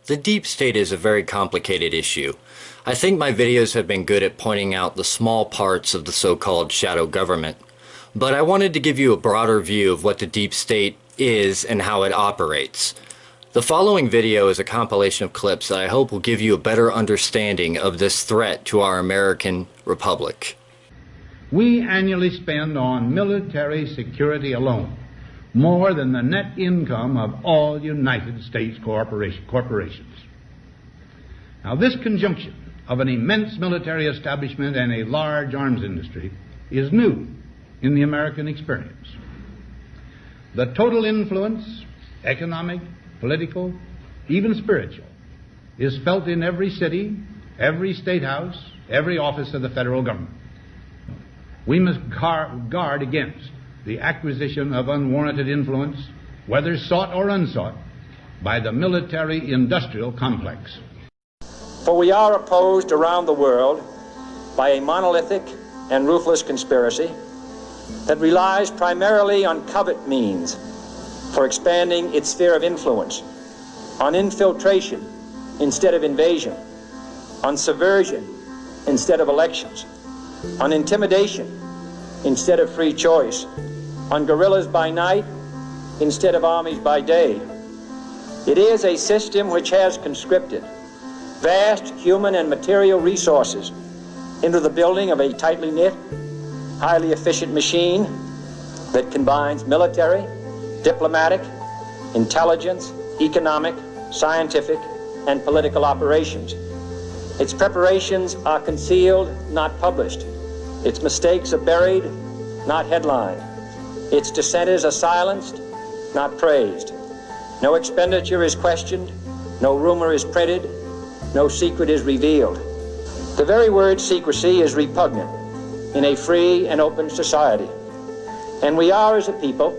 The deep state is a very complicated issue. I think my videos have been good at pointing out the small parts of the so-called shadow government, but I wanted to give you a broader view of what the deep state is and how it operates. The following video is a compilation of clips that I hope will give you a better understanding of this threat to our American republic. We annually spend on military security alone more than the net income of all United States corporations. Now, this conjunction of an immense military establishment and a large arms industry is new in the American experience. The total influence, economic, political, even spiritual, is felt in every city, every state house, every office of the federal government. We must guard against the acquisition of unwarranted influence, whether sought or unsought, by the military-industrial complex. For we are opposed around the world by a monolithic and ruthless conspiracy that relies primarily on covert means for expanding its sphere of influence, on infiltration instead of invasion, on subversion instead of elections, on intimidation instead of free choice, on guerrillas by night instead of armies by day. It is a system which has conscripted vast human and material resources into the building of a tightly knit, highly efficient machine that combines military, diplomatic, intelligence, economic, scientific, and political operations. Its preparations are concealed, not published. Its mistakes are buried, not headlined. Its dissenters are silenced, not praised. No expenditure is questioned, no rumor is printed, no secret is revealed. The very word secrecy is repugnant in a free and open society. And we are, as a people,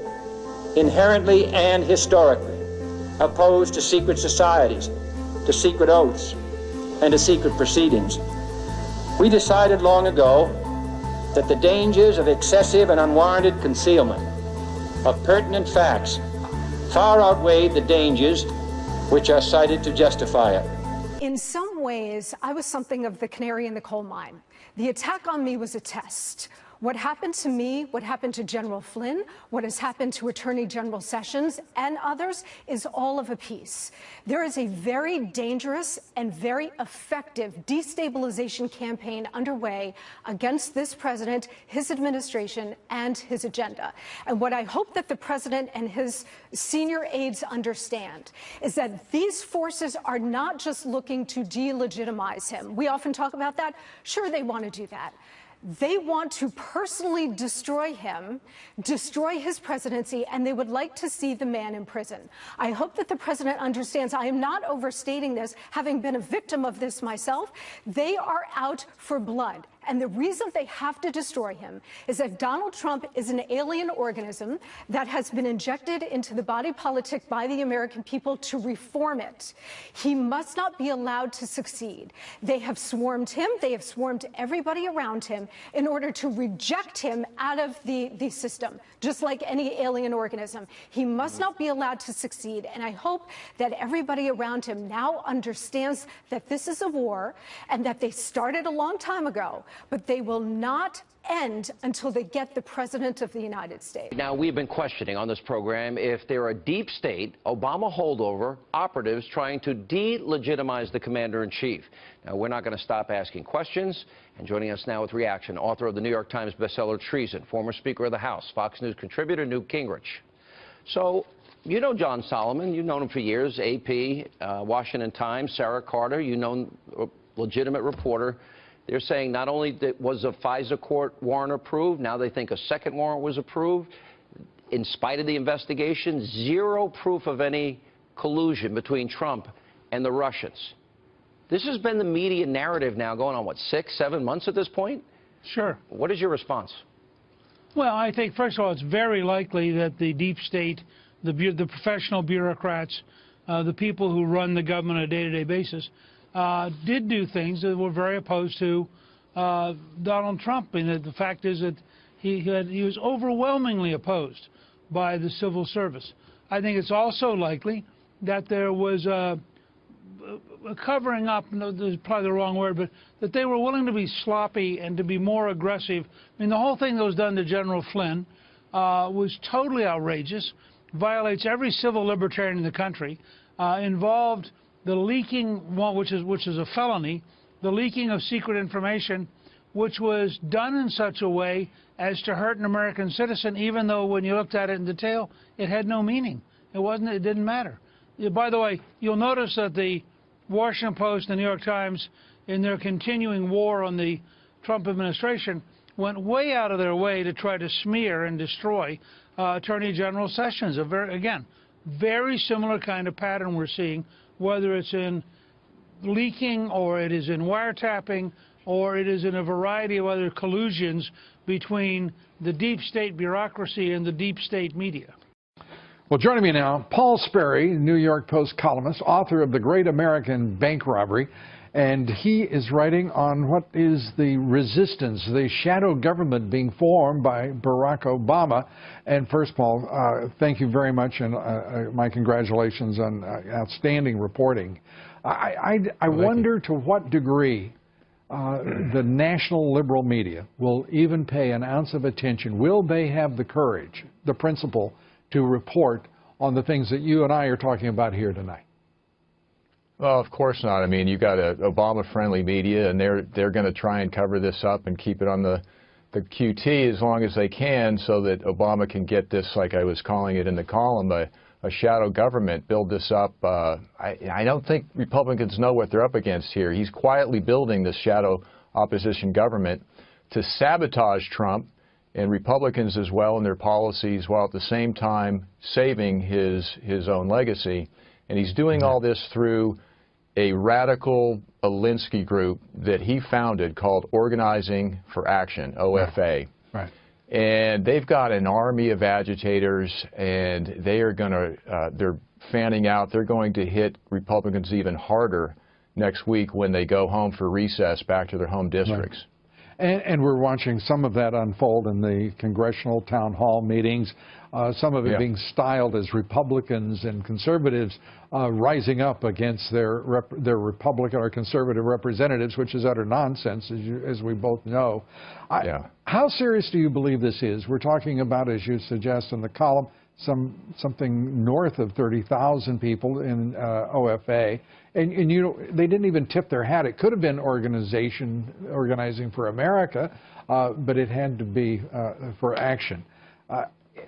inherently and historically opposed to secret societies, to secret oaths, and to secret proceedings. We decided long ago that the dangers of excessive and unwarranted concealment of pertinent facts far outweighed the dangers which are cited to justify it. In some ways, I was something of the canary in the coal mine. The attack on me was a test. What happened to me, what happened to General Flynn, what has happened to Attorney General Sessions and others is all of a piece. There is a very dangerous and very effective destabilization campaign underway against this president, his administration, and his agenda. And what I hope that the president and his senior aides understand is that these forces are not just looking to delegitimize him. We often talk about that. Sure, they want to do that. They want to personally destroy him, destroy his presidency, and they would like to see the man in prison. I hope that the president understands I am not overstating this, having been a victim of this myself. They are out for blood. And the reason they have to destroy him is that Donald Trump is an alien organism that has been injected into the body politic by the American people to reform it. He must not be allowed to succeed. They have swarmed him. They have swarmed everybody around him in order to reject him out of the system, just like any alien organism. He must not be allowed to succeed. And I hope that everybody around him now understands that this is a war and that they started a long time ago, but they will not end until they get the President of the United States. Now, we've been questioning on this program if there are deep state, Obama holdover operatives trying to delegitimize the commander-in-chief. Now, we're not going to stop asking questions. And joining us now with reaction, author of the New York Times bestseller Treason, former Speaker of the House, Fox News contributor Newt Gingrich. So, you know John Solomon. You've known him for years, AP, Washington Times, Sarah Carter. You know, legitimate reporter. They're saying not only that was a FISA court warrant approved, now they think a second warrant was approved. In spite of the investigation, zero proof of any collusion between Trump and the Russians. This has been the media narrative now going on, what, 6, 7 months at this point? Sure. What is your response? Well, I think, first of all, it's very likely that the deep state, the professional bureaucrats, the people who run the government on a day-to-day basis, did do things that were very opposed to Donald Trump. And the fact is that he was overwhelmingly opposed by the civil service. I think it's also likely that there was covering up, no, this is probably the wrong word, but that they were willing to be sloppy and to be more aggressive. I mean, the whole thing that was done to General Flynn was totally outrageous, violates every civil libertarian in the country, involved the leaking, which is a felony, the leaking of secret information, which was done in such a way as to hurt an American citizen, even though when you looked at it in detail, it had no meaning. It didn't matter. By the way, you'll notice that the Washington Post and the New York Times, in their continuing war on the Trump administration, went way out of their way to try to smear and destroy Attorney General Sessions. Very similar kind of pattern we're seeing, whether it's in leaking or it is in wiretapping or it is in a variety of other collusions between the deep state bureaucracy and the deep state media. Well, joining me now, Paul Sperry, New York Post columnist, author of The Great American Bank Robbery, and he is writing on what is the resistance, the shadow government being formed by Barack Obama. And first, Paul, thank you very much, and my congratulations on outstanding reporting. I wonder to what degree the national liberal media will even pay an ounce of attention. Will they have the courage, the principle, to report on the things that you and I are talking about here tonight? Well, of course not. I mean, you've got Obama-friendly media, and they're going to try and cover this up and keep it on the QT as long as they can, so that Obama can get this, like I was calling it in the column, a shadow government, build this up. I don't think Republicans know what they're up against here. He's quietly building this shadow opposition government to sabotage Trump and Republicans as well in their policies, while at the same time saving his own legacy. And he's doing all this through a radical Alinsky group that he founded called Organizing for Action, OFA. Right. And they've got an army of agitators, and they are going to, they're fanning out. They're going to hit Republicans even harder next week when they go home for recess back to their home districts. Right. And we're watching some of that unfold in the congressional town hall meetings, some of it being styled as Republicans and conservatives rising up against their Republican or conservative representatives, which is utter nonsense, as we both know. How serious do you believe this is? We're talking about, as you suggest in the column, something north of 30,000 people in OFA, and you know, they didn't even tip their hat. It could have been Organizing for America, but it had to be for action.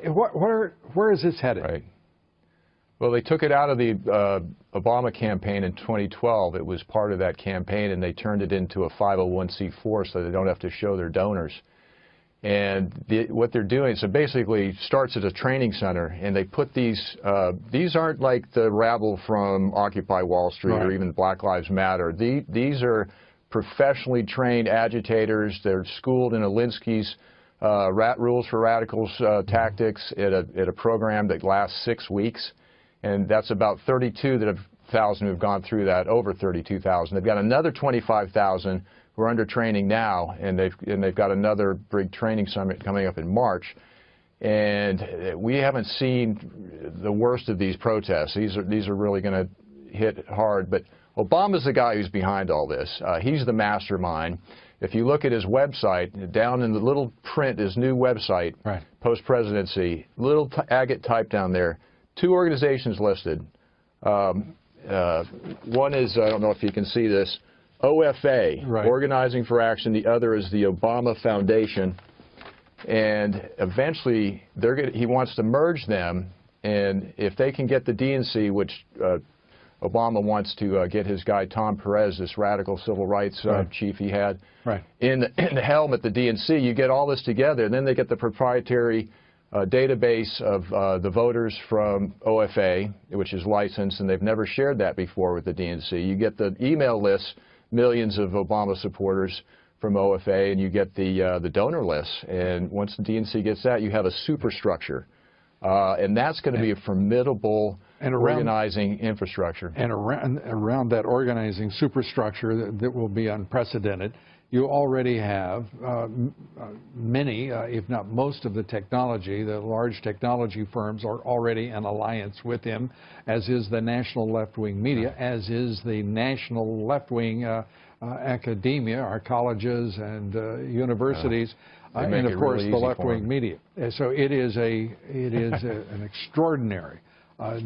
Where is this headed? Right. Well, they took it out of the Obama campaign in 2012. It was part of that campaign, and they turned it into a 501c4 so they don't have to show their donors. And what they're doing, so basically starts at a training center, and they put these aren't like the rabble from Occupy Wall Street or even Black Lives Matter. These are professionally trained agitators. They're schooled in Alinsky's rules for radicals tactics at a program that lasts 6 weeks. And that's about 32,000 who've gone through that, over 32,000. They've got another 25,000 who are under training now, and they've got another big training summit coming up in March. And we haven't seen the worst of these protests. These are really going to hit hard. But Obama's the guy who's behind all this. He's the mastermind. If you look at his website, down in the little print, his new website, post-presidency, little agate type down there, 2 organizations listed. One is, I don't know if you can see this, OFA, Organizing for Action. The other is the Obama Foundation. And eventually, he wants to merge them. And if they can get the DNC, which Obama wants to get his guy Tom Perez, this radical civil rights chief he had, in the helm at the DNC, you get all this together. And then they get the proprietary database of the voters from OFA, which is licensed, and they've never shared that before with the DNC. You get the email lists, millions of Obama supporters from OFA, and you get the donor lists. And once the DNC gets that, you have a superstructure. And that's going to be a formidable organizing infrastructure. And around that organizing superstructure that will be unprecedented, you already have many, if not most of the technology. The large technology firms are already in alliance with him, as is the national left-wing media, as is the national left-wing academia, our colleges and universities, and of course the left-wing media. So it is an extraordinary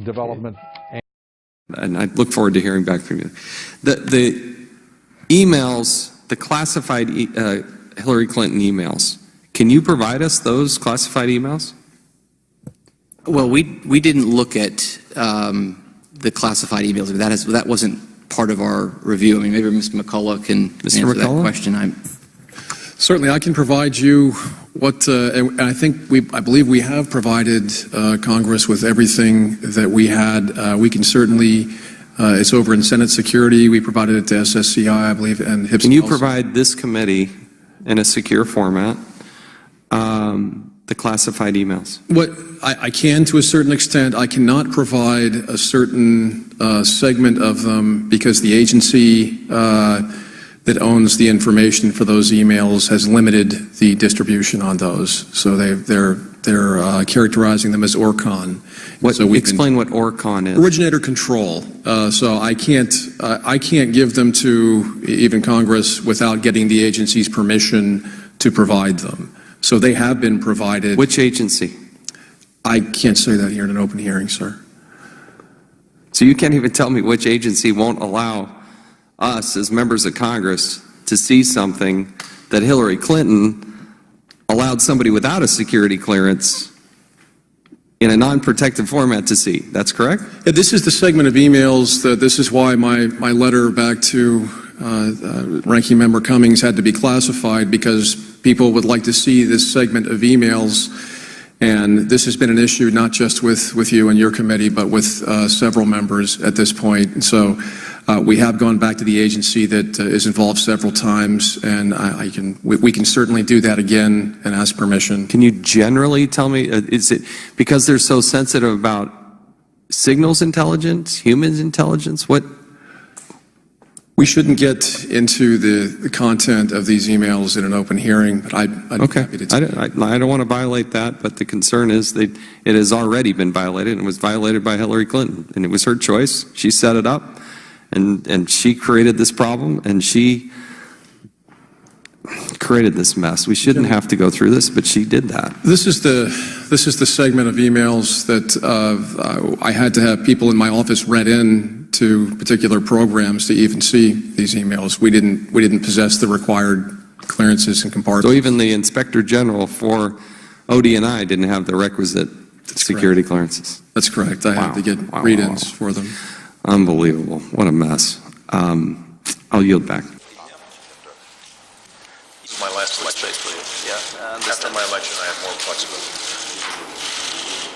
development. And I look forward to hearing back from you. The emails, the classified Hillary Clinton emails, can you provide us those classified emails? Well, we didn't look at the classified emails. That wasn't part of our review. I mean, maybe Mr. McCullough can answer that question. Certainly, I can provide you what, and I believe we have provided Congress with everything that we had. We can certainly, it's over in Senate Security. We provided it to SSCI, I believe, and HIPS. Can you provide this committee in a secure format the classified emails? What I can, to a certain extent. I cannot provide a certain segment of them because the agency that owns the information for those emails has limited the distribution on those. So they're characterizing them as ORCON. Explain what ORCON is. Originator control. So I can't give them to even Congress without getting the agency's permission to provide them. So they have been provided. Which agency? I can't say that here in an open hearing, sir. So you can't even tell me which agency won't allow us as members of Congress to see something that Hillary Clinton allowed somebody without a security clearance in a non-protected format to see. That's correct? Yeah, this is the segment of emails this is why my letter back to Ranking Member Cummings had to be classified, because people would like to see this segment of emails. And this has been an issue not just with you and your committee, but with several members at this point. And so we have gone back to the agency that is involved several times, and we can certainly do that again and ask permission. Can you generally tell me, is it because they're so sensitive about signals intelligence, humans intelligence? What? We shouldn't get into the content of these emails in an open hearing, but I'd be happy to take I don't want to violate that, but the concern is that it has already been violated, and it was violated by Hillary Clinton, and it was her choice. She set it up, and she created this problem, and she created this mess. We shouldn't have to go through this, but she did that. This is the segment of emails that I had to have people in my office read in to particular programs to even see these emails. We didn't possess the required clearances and compartments. So even the Inspector General for ODNI didn't have the requisite security clearances. That's correct. I had to get read-ins for them. Unbelievable. What a mess. I'll yield back. This is my last election. Yeah. After my election, I have more flexibility.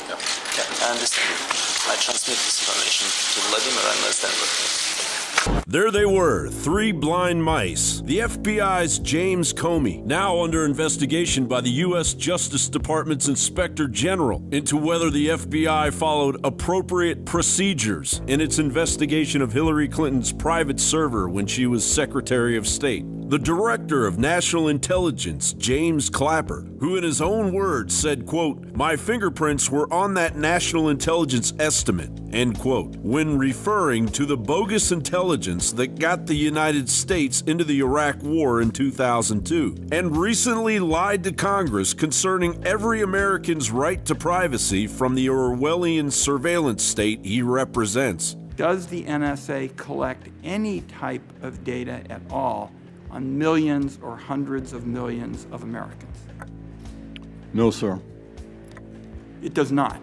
Yeah. Okay. I understand. I transmit this information to Vladimir and Stanley. There they were, 3 blind mice. The FBI's James Comey, now under investigation by the U.S. Justice Department's Inspector General into whether the FBI followed appropriate procedures in its investigation of Hillary Clinton's private server when she was Secretary of State. The Director of National Intelligence, James Clapper, who in his own words said, quote, "My fingerprints were on that national intelligence estimate," end quote, when referring to the bogus intelligence that got the United States into the Iraq War in 2002, and recently lied to Congress concerning every American's right to privacy from the Orwellian surveillance state he represents. Does the NSA collect any type of data at all on millions or hundreds of millions of Americans? No, sir. It does not.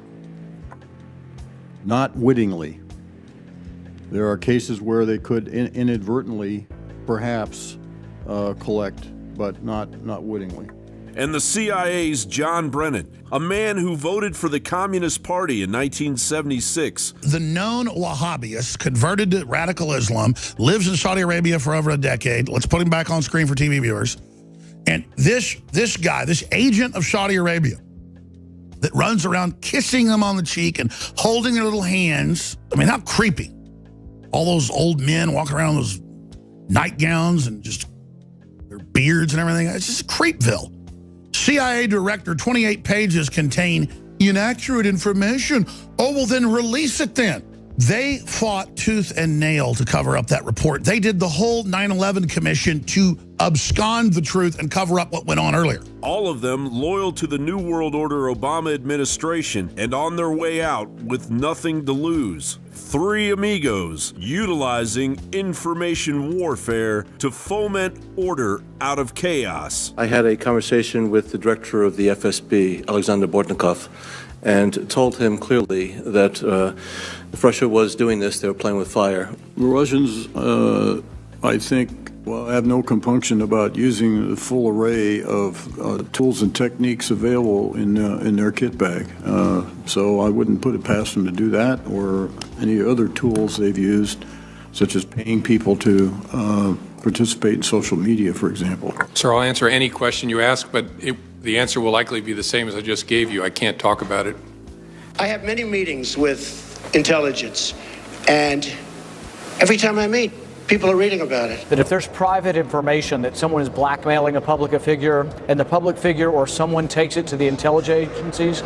Not wittingly. There are cases where they could inadvertently, perhaps, collect, but not wittingly. And the CIA's John Brennan, a man who voted for the Communist Party in 1976. The known Wahhabist, converted to radical Islam, lives in Saudi Arabia for over a decade. Let's put him back on screen for TV viewers. And this guy, this agent of Saudi Arabia, that runs around kissing them on the cheek and holding their little hands. I mean, how creepy. All those old men walking around in those nightgowns and just their beards and everything. It's just Creepville. CIA director, 28 pages contain inaccurate information. Oh, well, then release it then. They fought tooth and nail to cover up that report. They did the whole 9/11 commission to abscond the truth and cover up what went on earlier. All of them loyal to the New World Order Obama administration and on their way out with nothing to lose. Three amigos utilizing information warfare to foment order out of chaos. I had a conversation with the director of the FSB, Alexander Bortnikov, and told him clearly that if Russia was doing this, they were playing with fire. The Russians, I think, well, have no compunction about using the full array of tools and techniques available in their kit bag. So I wouldn't put it past them to do that, or any other tools they've used, such as paying people to participate in social media, for example. Sir, I'll answer any question you ask, but the answer will likely be the same as I just gave you. I can't talk about it. I have many meetings with intelligence, and every time I meet, people are reading about it. That if there's private information that someone is blackmailing a public figure, and the public figure or someone takes it to the intelligence agencies,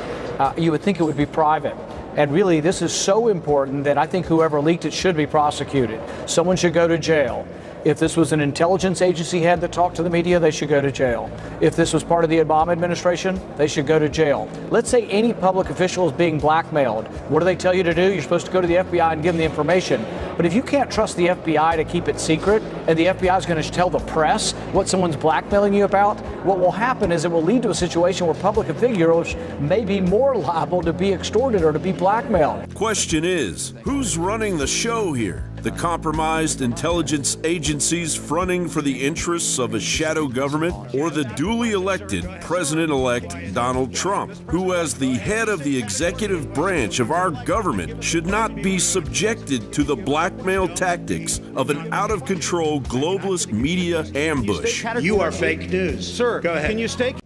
you would think it would be private. And really, this is so important that I think whoever leaked it should be prosecuted. Someone should go to jail. If this was an intelligence agency head that talked to the media, they should go to jail. If this was part of the Obama administration, they should go to jail. Let's say any public official is being blackmailed. What do they tell you to do? You're supposed to go to the FBI and give them the information. But if you can't trust the FBI to keep it secret, and the FBI is going to tell the press what someone's blackmailing you about, what will happen is it will lead to a situation where public figures may be more liable to be extorted or to be blackmailed. Question is, who's running the show here? The compromised intelligence agencies fronting for the interests of a shadow government, or the duly elected President-elect Donald Trump, who as the head of the executive branch of our government should not be subjected to the blackmail tactics of an out-of-control globalist media ambush? You are fake news. Sir, go ahead. Can you state?